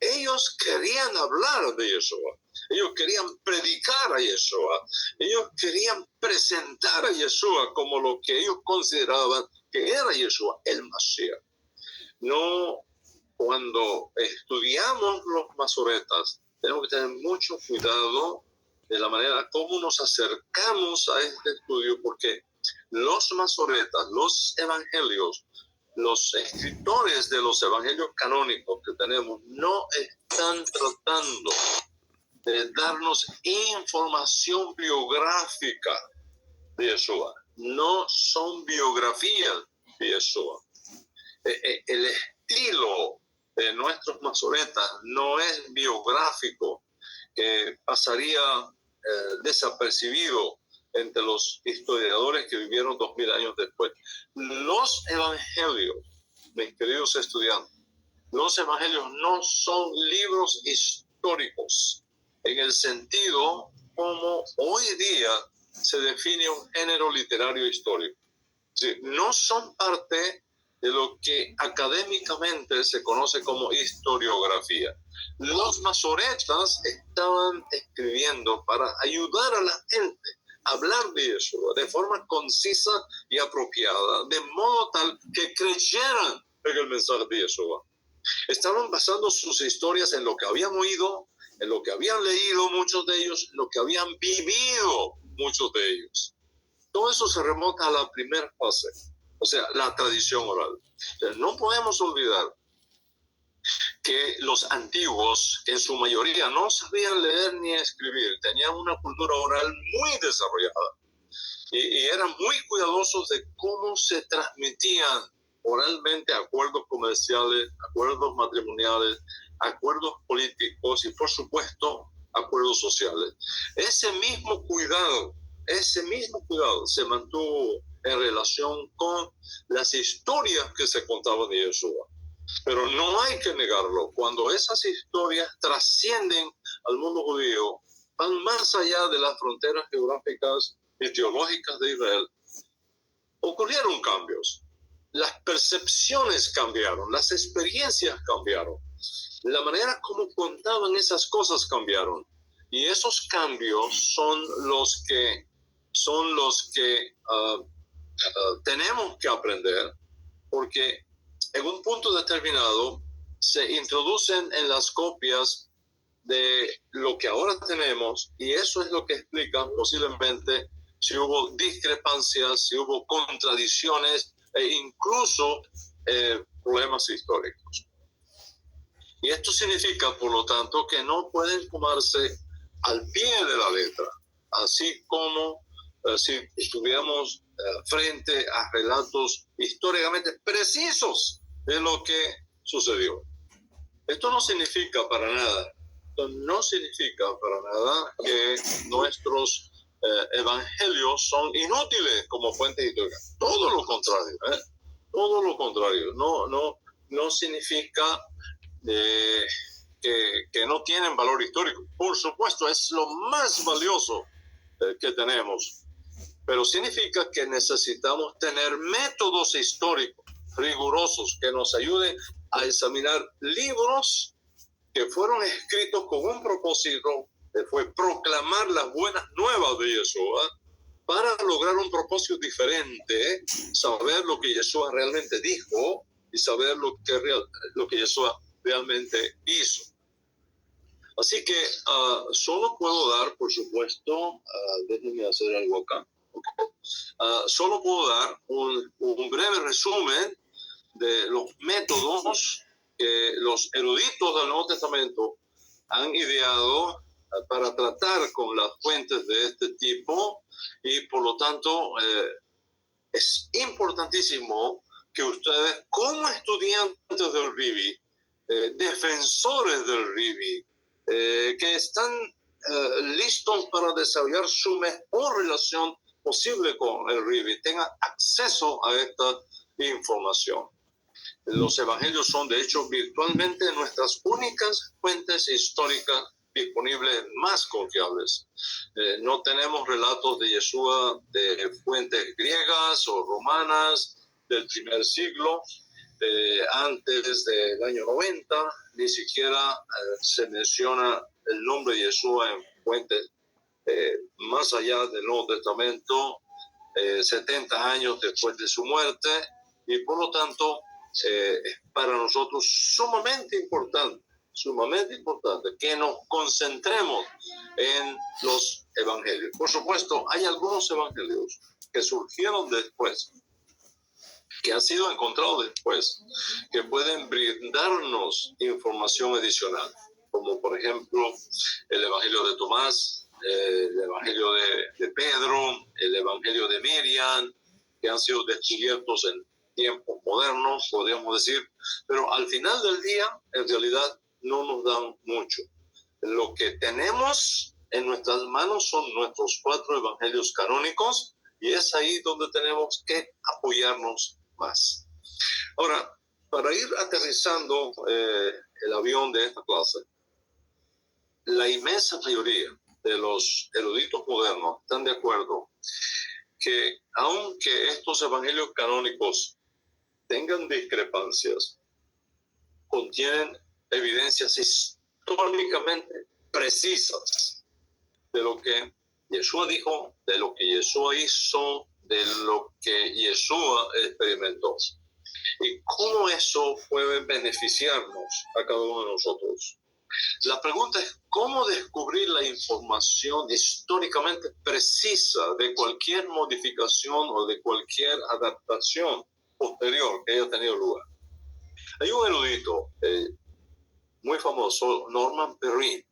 Ellos querían hablar de Yeshua. Ellos querían predicar a Yeshua. Ellos querían presentar a Yeshua como lo que ellos consideraban que era Yeshua, el Mashiach. No, cuando estudiamos los masoretas, tenemos que tener mucho cuidado de la manera como nos acercamos a este estudio, porque los masoretas, los evangelios, los escritores de los evangelios canónicos que tenemos no están tratando de darnos información biográfica de Yeshua. No son biografías de Yeshua. El estilo de nuestros masoretas no es biográfico, que pasaría desapercibido entre los historiadores que vivieron 2000 años después. Los evangelios, mis queridos estudiantes, los evangelios no son libros históricos en el sentido como hoy día se define un género literario histórico. Sí, no son parte de lo que académicamente se conoce como historiografía. Los masoretas estaban escribiendo para ayudar a la gente a hablar de Yeshua de forma concisa y apropiada, de modo tal que creyeran en el mensaje de Yeshua. Estaban basando sus historias en lo que habían oído, en lo que habían leído muchos de ellos, en lo que habían vivido muchos de ellos. Todo eso se remonta a la primera fase, o sea, la tradición oral. Entonces, no podemos olvidar que los antiguos, que en su mayoría no sabían leer ni escribir, tenían una cultura oral muy desarrollada y eran muy cuidadosos de cómo se transmitían oralmente acuerdos comerciales, acuerdos matrimoniales, acuerdos políticos y, por supuesto, acuerdos sociales. Ese mismo cuidado se mantuvo en relación con las historias que se contaban de Yeshua. Pero no hay que negarlo, cuando esas historias trascienden al mundo judío, van más allá de las fronteras geográficas y teológicas de Israel, ocurrieron cambios. Las percepciones cambiaron, las experiencias cambiaron, la manera como contaban esas cosas cambiaron. Y esos cambios son los que tenemos que aprender, porque en un punto determinado se introducen en las copias de lo que ahora tenemos, y eso es lo que explica posiblemente si hubo discrepancias, si hubo contradicciones e incluso problemas históricos. Y esto significa, por lo tanto, que no pueden tomarse al pie de la letra, así como si estuviéramos frente a relatos históricamente precisos de lo que sucedió. Esto no significa para nada, que nuestros evangelios son inútiles como fuentes históricas. Todo lo contrario, todo lo contrario. No significa que no tienen valor histórico. Por supuesto, es lo más valioso que tenemos, pero significa que necesitamos tener métodos históricos rigurosos que nos ayuden a examinar libros que fueron escritos con un propósito, que fue proclamar las buenas nuevas de Yeshua, para lograr un propósito diferente, saber lo que Yeshua realmente dijo y saber lo que Yeshua realmente hizo. Así que solo puedo dar, por supuesto, déjenme hacer algo acá. Solo puedo dar un breve resumen de los métodos que los eruditos del Nuevo Testamento han ideado para tratar con las fuentes de este tipo, y por lo tanto es importantísimo que ustedes, como estudiantes del RIBI, defensores del RIBI, que están listos para desarrollar su mejor relación posible con el RIBI, tengan acceso a esta información. Los evangelios son, de hecho, virtualmente nuestras únicas fuentes históricas disponibles más confiables. No tenemos relatos de Yeshua de fuentes griegas o romanas del primer siglo, antes del año 90, ni siquiera se menciona el nombre de Yeshua en fuentes más allá del Nuevo Testamento, 70 años después de su muerte, y por lo tanto es para nosotros sumamente importante que nos concentremos en los evangelios. Por supuesto, hay algunos evangelios que surgieron después, que han sido encontrados después, que pueden brindarnos información adicional, como por ejemplo el Evangelio de Tomás, el Evangelio de Pedro, el Evangelio de Miriam, que han sido descubiertos en tiempos modernos, podríamos decir, pero al final del día, en realidad, no nos dan mucho. Lo que tenemos en nuestras manos son nuestros 4 evangelios canónicos, y es ahí donde tenemos que apoyarnos más. Ahora, para ir aterrizando el avión de esta clase, la inmensa mayoría de los eruditos modernos están de acuerdo que aunque estos evangelios canónicos tengan discrepancias, contienen evidencias históricamente precisas de lo que Yeshua dijo, de lo que Yeshua hizo, de lo que Yeshua experimentó. ¿Y cómo eso puede beneficiarnos a cada uno de nosotros? La pregunta es, ¿cómo descubrir la información históricamente precisa de cualquier modificación o de cualquier adaptación posterior que haya tenido lugar? Hay un erudito muy famoso, Norman Perrin,